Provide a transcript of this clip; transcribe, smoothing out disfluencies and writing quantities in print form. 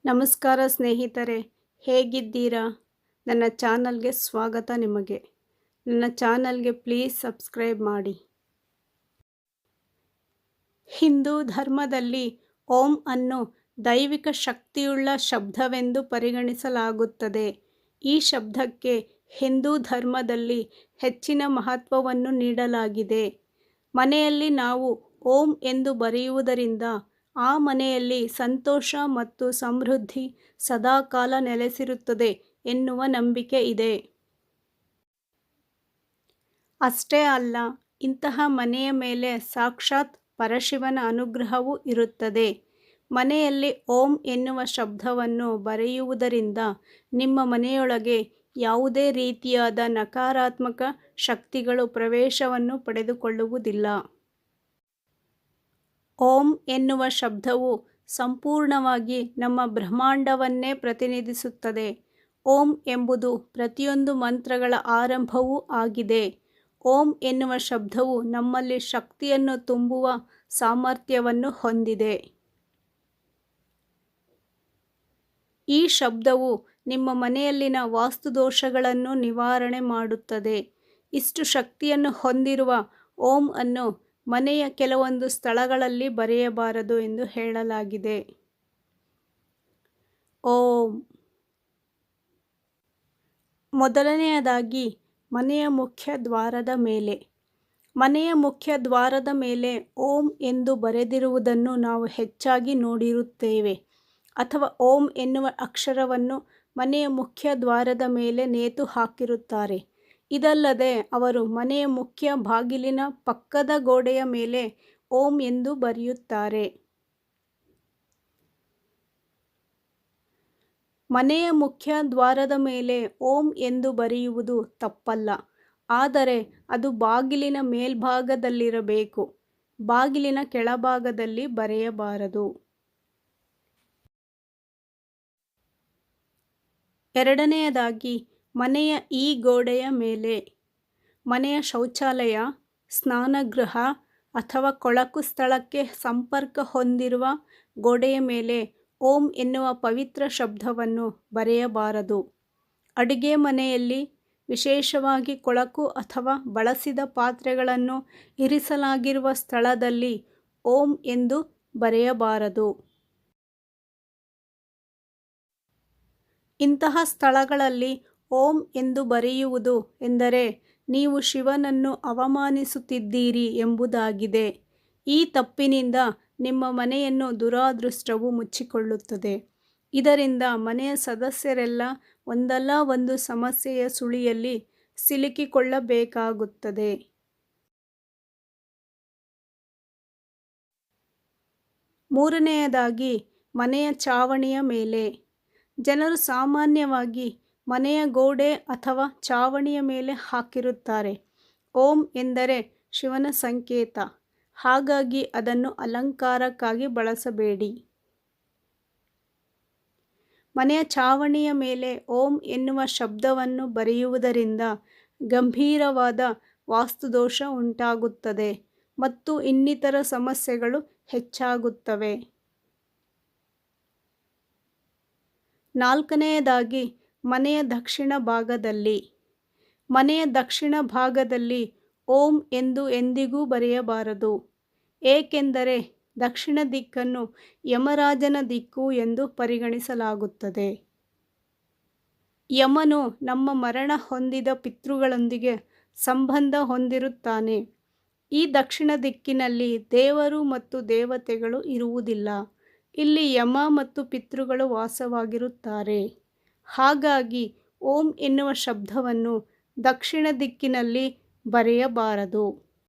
ನಮಸ್ಕಾರ ಸ್ನೇಹಿತರೆ, ಹೇಗಿದ್ದೀರಾ? ನನ್ನ ಚಾನಲ್ಗೆ ಸ್ವಾಗತ. ನಿಮಗೆ ನನ್ನ ಚಾನಲ್ಗೆ ಪ್ಲೀಸ್ ಸಬ್ಸ್ಕ್ರೈಬ್ ಮಾಡಿ. ಹಿಂದೂ ಧರ್ಮದಲ್ಲಿ ಓಂ ಅನ್ನು ದೈವಿಕ ಶಕ್ತಿಯುಳ್ಳ ಶಬ್ದವೆಂದು ಪರಿಗಣಿಸಲಾಗುತ್ತದೆ. ಈ ಶಬ್ದಕ್ಕೆ ಹಿಂದೂ ಧರ್ಮದಲ್ಲಿ ಹೆಚ್ಚಿನ ಮಹತ್ವವನ್ನು ನೀಡಲಾಗಿದೆ. ಮನೆಯಲ್ಲಿ ನಾವು ಓಂ ಎಂದು ಬರೆಯುವುದರಿಂದ ಆ ಮನೆಯಲ್ಲಿ ಸಂತೋಷ ಮತ್ತು ಸಮೃದ್ಧಿ ಸದಾಕಾಲ ನೆಲೆಸಿರುತ್ತದೆ ಎನ್ನುವ ನಂಬಿಕೆ ಇದೆ. ಅಷ್ಟೇ ಅಲ್ಲ, ಇಂತಹ ಮನೆಯ ಮೇಲೆ ಸಾಕ್ಷಾತ್ ಪರಶಿವನ ಅನುಗ್ರಹವೂ ಇರುತ್ತದೆ. ಮನೆಯಲ್ಲಿ ಓಂ ಎನ್ನುವ ಶಬ್ದವನ್ನು ಬರೆಯುವುದರಿಂದ ನಿಮ್ಮ ಮನೆಯೊಳಗೆ ಯಾವುದೇ ರೀತಿಯಾದ ನಕಾರಾತ್ಮಕ ಶಕ್ತಿಗಳು ಪ್ರವೇಶವನ್ನು ಪಡೆದುಕೊಳ್ಳುವುದಿಲ್ಲ. ಓಂ ಎನ್ನುವ ಶಬ್ದವು ಸಂಪೂರ್ಣವಾಗಿ ನಮ್ಮ ಬ್ರಹ್ಮಾಂಡವನ್ನೇ ಪ್ರತಿನಿಧಿಸುತ್ತದೆ. ಓಂ ಎಂಬುದು ಪ್ರತಿಯೊಂದು ಮಂತ್ರಗಳ ಆರಂಭವೂ ಆಗಿದೆ. ಓಂ ಎನ್ನುವ ಶಬ್ದವು ನಮ್ಮಲ್ಲಿ ಶಕ್ತಿಯನ್ನು ತುಂಬುವ ಸಾಮರ್ಥ್ಯವನ್ನು ಹೊಂದಿದೆ. ಈ ಶಬ್ದವು ನಿಮ್ಮ ಮನೆಯಲ್ಲಿನ ವಾಸ್ತುದೋಷಗಳನ್ನು ನಿವಾರಣೆ ಮಾಡುತ್ತದೆ. ಇಷ್ಟು ಶಕ್ತಿಯನ್ನು ಹೊಂದಿರುವ ಓಂ ಅನ್ನು ಮನೆಯ ಕೆಲವೊಂದು ಸ್ಥಳಗಳಲ್ಲಿ ಬರೆಯಬಾರದು ಎಂದು ಹೇಳಲಾಗಿದೆ. ಓಂ. ಮೊದಲನೆಯದಾಗಿ, ಮನೆಯ ಮುಖ್ಯ ದ್ವಾರದ ಮೇಲೆ. ಮನೆಯ ಮುಖ್ಯ ದ್ವಾರದ ಮೇಲೆ ಓಂ ಎಂದು ಬರೆದಿರುವುದನ್ನು ನಾವು ಹೆಚ್ಚಾಗಿ ನೋಡಿರುತ್ತೇವೆ. ಅಥವಾ ಓಂ ಎನ್ನುವ ಅಕ್ಷರವನ್ನು ಮನೆಯ ಮುಖ್ಯ ದ್ವಾರದ ಮೇಲೆ ನೇತು ಹಾಕಿರುತ್ತಾರೆ. ಇದಲ್ಲದೆ ಅವರು ಮನೆಯ ಮುಖ್ಯ ಬಾಗಿಲಿನ ಪಕ್ಕದ ಗೋಡೆಯ ಮೇಲೆ ಓಂ ಎಂದು ಬರೆಯುತ್ತಾರೆ. ಮನೆಯ ಮುಖ್ಯ ದ್ವಾರದ ಮೇಲೆ ಓಂ ಎಂದು ಬರೆಯುವುದು ತಪ್ಪಲ್ಲ, ಆದರೆ ಅದು ಬಾಗಿಲಿನ ಮೇಲ್ಭಾಗದಲ್ಲಿರಬೇಕು. ಬಾಗಿಲಿನ ಕೆಳಭಾಗದಲ್ಲಿ ಬರೆಯಬಾರದು. ಎರಡನೆಯದಾಗಿ, ಮನೆಯ ಈ ಗೋಡೆಯ ಮೇಲೆ. ಮನೆಯ ಶೌಚಾಲಯ, ಸ್ನಾನಗೃಹ ಅಥವಾ ಕೊಳಕು ಸ್ಥಳಕ್ಕೆ ಸಂಪರ್ಕ ಹೊಂದಿರುವ ಗೋಡೆಯ ಮೇಲೆ ಓಂ ಎನ್ನುವ ಪವಿತ್ರ ಶಬ್ದವನ್ನು ಬರೆಯಬಾರದು. ಅಡುಗೆ ಮನೆಯಲ್ಲಿ, ವಿಶೇಷವಾಗಿ ಕೊಳಕು ಅಥವಾ ಬಳಸಿದ ಪಾತ್ರೆಗಳನ್ನು ಇರಿಸಲಾಗಿರುವ ಸ್ಥಳದಲ್ಲಿ ಓಂ ಎಂದು ಬರೆಯಬಾರದು. ಇಂತಹ ಸ್ಥಳಗಳಲ್ಲಿ ಓಂ ಎಂದು ಬರೆಯುವುದು ಎಂದರೆ ನೀವು ಶಿವನನ್ನು ಅವಮಾನಿಸುತ್ತಿದ್ದೀರಿ ಎಂಬುದಾಗಿದೆ. ಈ ತಪ್ಪಿನಿಂದ ನಿಮ್ಮ ಮನೆಯನ್ನು ದುರಾದೃಷ್ಟವು ಮುಚ್ಚಿಕೊಳ್ಳುತ್ತದೆ. ಇದರಿಂದ ಮನೆಯ ಸದಸ್ಯರೆಲ್ಲ ಒಂದಲ್ಲ ಒಂದು ಸಮಸ್ಯೆಯ ಸುಳಿಯಲ್ಲಿ ಸಿಲುಕಿಕೊಳ್ಳಬೇಕಾಗುತ್ತದೆ. ಮೂರನೆಯದಾಗಿ, ಮನೆಯ ಚಾವಣಿಯ ಮೇಲೆ. ಜನರು ಸಾಮಾನ್ಯವಾಗಿ ಮನೆಯ ಗೋಡೆ ಅಥವಾ ಚಾವಣಿಯ ಮೇಲೆ ಹಾಕಿರುತ್ತಾರೆ. ಓಂ ಎಂದರೆ ಶಿವನ ಸಂಕೇತ, ಹಾಗಾಗಿ ಅದನ್ನು ಅಲಂಕಾರಕ್ಕಾಗಿ ಬಳಸಬೇಡಿ. ಮನೆಯ ಚಾವಣಿಯ ಮೇಲೆ ಓಂ ಎನ್ನುವ ಶಬ್ದವನ್ನು ಬರೆಯುವುದರಿಂದ ಗಂಭೀರವಾದ ವಾಸ್ತುದೋಷ ಉಂಟಾಗುತ್ತದೆ ಮತ್ತು ಇನ್ನಿತರ ಸಮಸ್ಯೆಗಳು ಹೆಚ್ಚಾಗುತ್ತವೆ. ನಾಲ್ಕನೆಯದಾಗಿ, ಮನೆಯ ದಕ್ಷಿಣ ಭಾಗದಲ್ಲಿ. ಮನೆಯ ದಕ್ಷಿಣ ಭಾಗದಲ್ಲಿ ಓಂ ಎಂದು ಎಂದಿಗೂ ಬರೆಯಬಾರದು, ಏಕೆಂದರೆ ದಕ್ಷಿಣ ದಿಕ್ಕನ್ನು ಯಮರಾಜನ ದಿಕ್ಕು ಎಂದು ಪರಿಗಣಿಸಲಾಗುತ್ತದೆ. ಯಮನು ನಮ್ಮ ಮರಣ ಹೊಂದಿದ ಪಿತೃಗಳೊಂದಿಗೆ ಸಂಬಂಧ ಹೊಂದಿರುತ್ತಾನೆ. ಈ ದಕ್ಷಿಣ ದಿಕ್ಕಿನಲ್ಲಿ ದೇವರು ಮತ್ತು ದೇವತೆಗಳು ಇರುವುದಿಲ್ಲ. ಇಲ್ಲಿ ಯಮ ಮತ್ತು ಪಿತೃಗಳು ವಾಸವಾಗಿರುತ್ತಾರೆ. ಹಾಗಾಗಿ ಓಂ ಎನ್ನುವ ಶಬ್ದವನ್ನು ದಕ್ಷಿಣ ದಿಕ್ಕಿನಲ್ಲಿ ಬರೆಯಬಾರದು.